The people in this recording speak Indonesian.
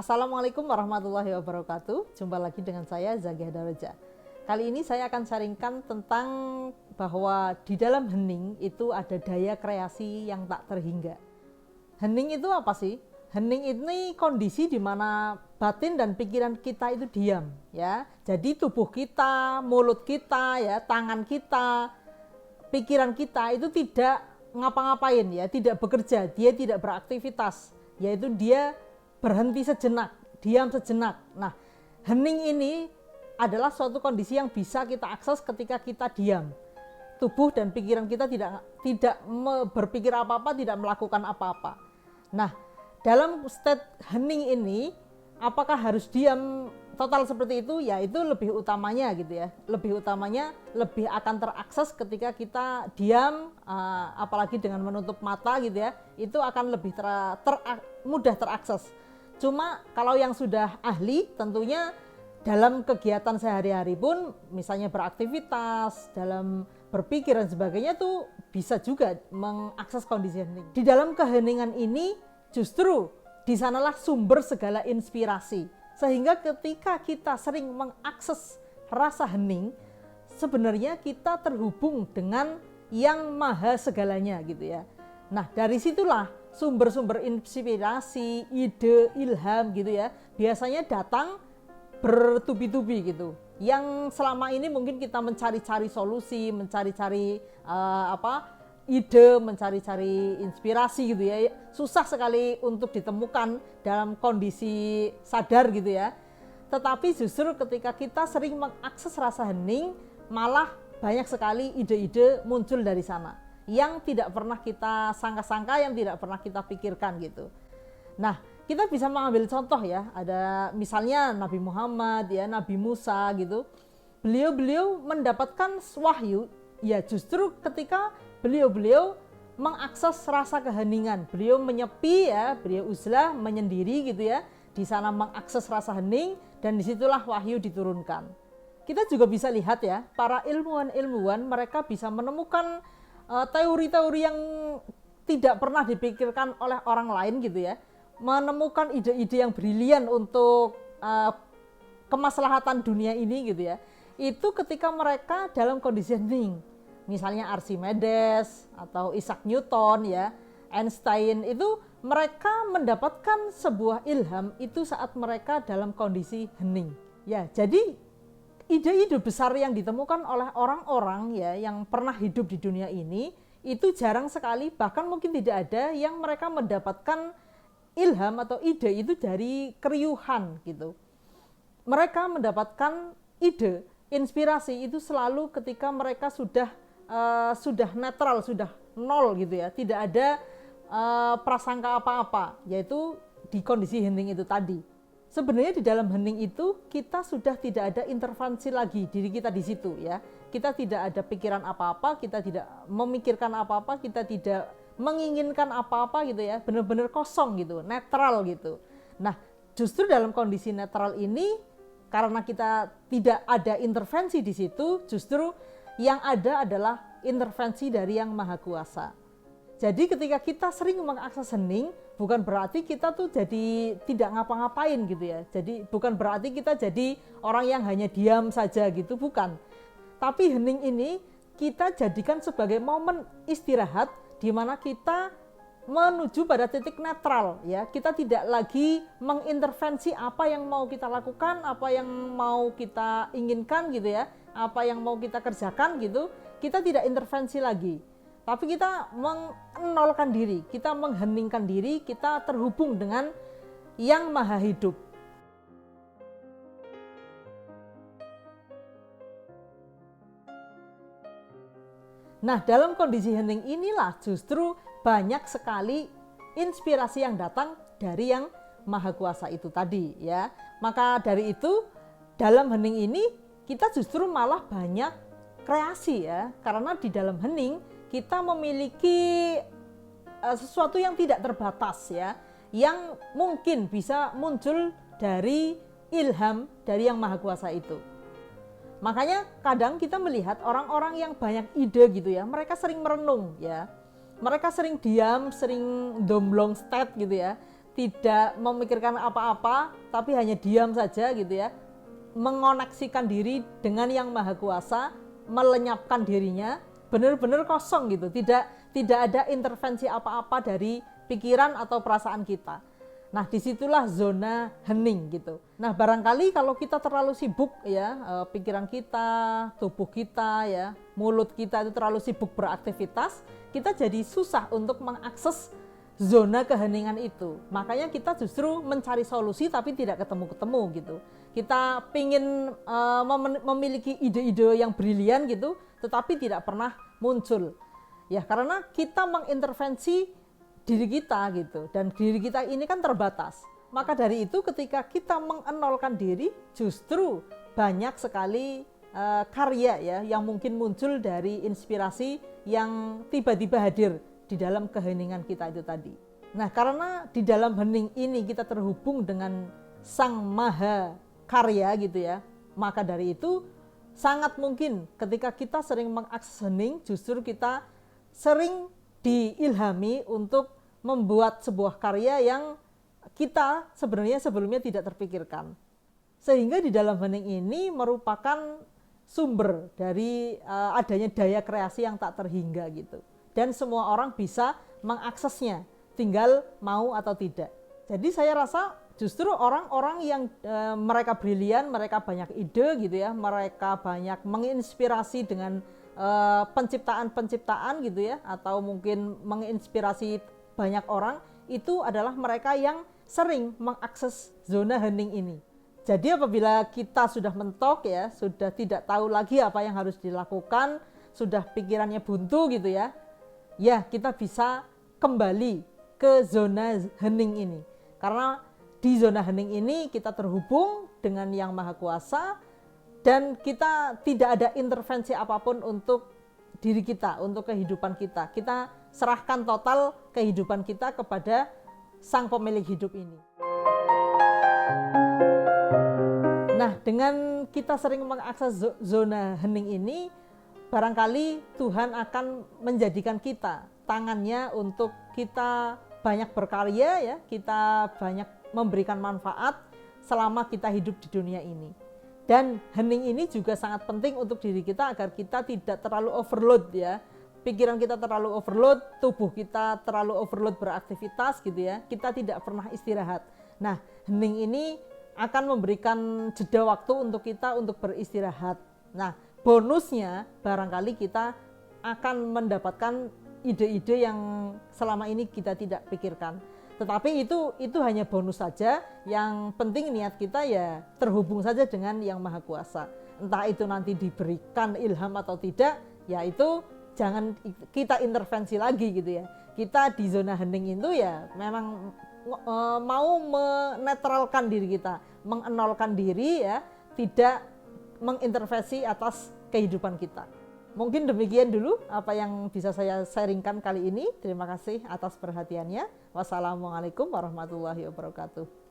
Assalamualaikum warahmatullahi wabarakatuh. Jumpa lagi dengan saya Zakiah Daraja. Kali ini saya akan sharingkan tentang bahwa di dalam hening itu ada daya kreasi yang tak terhingga. Hening itu apa sih? Hening ini kondisi di mana batin dan pikiran kita itu diam, ya. Jadi tubuh kita, mulut kita, ya, tangan kita, pikiran kita itu tidak ngapa-ngapain, ya, tidak bekerja, dia tidak beraktivitas, yaitu dia berhenti sejenak, diam sejenak. Nah, hening ini adalah suatu kondisi yang bisa kita akses ketika kita diam. Tubuh dan pikiran kita tidak berpikir apa-apa, tidak melakukan apa-apa. Nah, dalam state hening ini, apakah harus diam total seperti itu? Ya, itu lebih utamanya gitu ya. Lebih utamanya lebih akan terakses ketika kita diam, apalagi dengan menutup mata gitu ya. Itu akan lebih mudah terakses. Cuma kalau yang sudah ahli tentunya dalam kegiatan sehari-hari pun misalnya beraktivitas, dalam berpikir dan sebagainya tuh bisa juga mengakses kondisi hening. Di dalam keheningan ini justru di sanalah sumber segala inspirasi. Sehingga ketika kita sering mengakses rasa hening, sebenarnya kita terhubung dengan yang maha segalanya gitu ya. Nah, dari situlah sumber-sumber inspirasi, ide, ilham gitu ya, biasanya datang bertubi-tubi gitu. Yang selama ini mungkin kita mencari-cari solusi, mencari-cari ide, mencari-cari inspirasi gitu ya, susah sekali untuk ditemukan dalam kondisi sadar gitu ya. Tetapi justru ketika kita sering mengakses rasa hening, malah banyak sekali ide-ide muncul dari sana yang tidak pernah kita sangka-sangka, yang tidak pernah kita pikirkan gitu. Nah, kita bisa mengambil contoh ya, ada misalnya Nabi Muhammad ya, Nabi Musa gitu. Beliau mendapatkan wahyu ya justru ketika beliau mengakses rasa keheningan. Beliau menyepi ya, beliau uzlah, menyendiri gitu ya. Di sana mengakses rasa hening dan disitulah wahyu diturunkan. Kita juga bisa lihat ya, para ilmuwan mereka bisa menemukan teori-teori yang tidak pernah dipikirkan oleh orang lain gitu ya, menemukan ide-ide yang brilian untuk kemaslahatan dunia ini gitu ya, itu ketika mereka dalam kondisi hening. Misalnya Archimedes atau Isaac Newton ya, Einstein, itu mereka mendapatkan sebuah ilham itu saat mereka dalam kondisi hening ya. Jadi ide-ide besar yang ditemukan oleh orang-orang ya yang pernah hidup di dunia ini itu jarang sekali, bahkan mungkin tidak ada yang mereka mendapatkan ilham atau ide itu dari keriuhan gitu. Mereka mendapatkan ide, inspirasi itu selalu ketika mereka sudah netral, sudah nol gitu ya, tidak ada prasangka apa-apa, yaitu di kondisi hening itu tadi. Sebenarnya di dalam hening itu kita sudah tidak ada intervensi lagi diri kita di situ ya. Kita tidak ada pikiran apa-apa, kita tidak memikirkan apa-apa, kita tidak menginginkan apa-apa gitu ya. Benar-benar kosong gitu, netral gitu. Nah, justru dalam kondisi netral ini karena kita tidak ada intervensi di situ, justru yang ada adalah intervensi dari Yang Maha Kuasa. Jadi ketika kita sering mengakses hening, bukan berarti kita tuh jadi tidak ngapa-ngapain gitu ya. Jadi bukan berarti kita jadi orang yang hanya diam saja gitu, bukan. Tapi hening ini kita jadikan sebagai momen istirahat di mana kita menuju pada titik netral ya. Kita tidak lagi mengintervensi apa yang mau kita lakukan, apa yang mau kita inginkan gitu ya, apa yang mau kita kerjakan gitu. Kita tidak intervensi lagi. Tapi kita menolkan diri, kita mengheningkan diri, kita terhubung dengan Yang Maha Hidup. Nah, dalam kondisi hening inilah justru banyak sekali inspirasi yang datang dari Yang Maha Kuasa itu tadi ya. Maka dari itu dalam hening ini kita justru malah banyak kreasi ya, karena di dalam hening kita memiliki sesuatu yang tidak terbatas ya, yang mungkin bisa muncul dari ilham dari Yang Maha Kuasa itu. Makanya kadang kita melihat orang-orang yang banyak ide gitu ya, mereka sering merenung ya, mereka sering diam, sering domblong state gitu ya, tidak memikirkan apa-apa, tapi hanya diam saja gitu ya, mengoneksikan diri dengan Yang Maha Kuasa, melenyapkan dirinya, benar-benar kosong gitu, tidak ada intervensi apa-apa dari pikiran atau perasaan kita. Nah, disitulah zona hening gitu. Nah, barangkali kalau kita terlalu sibuk ya, pikiran kita, tubuh kita ya, mulut kita itu terlalu sibuk beraktivitas, kita jadi susah untuk mengakses zona keheningan itu. Makanya kita justru mencari solusi tapi tidak ketemu-ketemu gitu. Kita pingin memiliki ide-ide yang brilian gitu, tetapi tidak pernah muncul. Ya, karena kita mengintervensi diri kita gitu, dan diri kita ini kan terbatas. Maka dari itu ketika kita mengenolkan diri, justru banyak sekali karya ya yang mungkin muncul dari inspirasi yang tiba-tiba hadir di dalam keheningan kita itu tadi. Nah, karena di dalam hening ini kita terhubung dengan Sang Maha Karya gitu ya, maka dari itu sangat mungkin ketika kita sering mengakses hening, justru kita sering diilhami untuk membuat sebuah karya yang kita sebenarnya sebelumnya tidak terpikirkan. Sehingga di dalam hening ini merupakan sumber dari adanya daya kreasi yang tak terhingga gitu. Dan semua orang bisa mengaksesnya, tinggal mau atau tidak. Jadi saya rasa justru orang-orang yang mereka brilian, mereka banyak ide gitu ya, mereka banyak menginspirasi dengan penciptaan-penciptaan gitu ya, atau mungkin menginspirasi banyak orang, itu adalah mereka yang sering mengakses zona hening ini. Jadi apabila kita sudah mentok ya, sudah tidak tahu lagi apa yang harus dilakukan, sudah pikirannya buntu gitu ya, ya kita bisa kembali ke zona hening ini. Karena di zona hening ini kita terhubung dengan Yang Maha Kuasa, dan kita tidak ada intervensi apapun untuk diri kita, untuk kehidupan kita. Kita serahkan total kehidupan kita kepada Sang Pemilik hidup ini. Nah, dengan kita sering mengakses zona hening ini, barangkali Tuhan akan menjadikan kita tangannya untuk kita banyak berkarya ya, kita banyak memberikan manfaat selama kita hidup di dunia ini. Dan hening ini juga sangat penting untuk diri kita agar kita tidak terlalu overload ya. Pikiran kita terlalu overload, tubuh kita terlalu overload beraktivitas gitu ya. Kita tidak pernah istirahat. Nah, hening ini akan memberikan jeda waktu untuk kita untuk beristirahat. Nah, bonusnya barangkali kita akan mendapatkan ide-ide yang selama ini kita tidak pikirkan. Tetapi itu hanya bonus saja. Yang penting niat kita ya terhubung saja dengan Yang Maha Kuasa. Entah itu nanti diberikan ilham atau tidak, ya itu jangan kita intervensi lagi gitu ya. Kita di zona hening itu ya memang mau menetralkan diri kita, mengenolkan diri ya, tidak mengintervensi atas kehidupan kita. Mungkin demikian dulu apa yang bisa saya sharingkan kali ini. Terima kasih atas perhatiannya. Wassalamualaikum warahmatullahi wabarakatuh.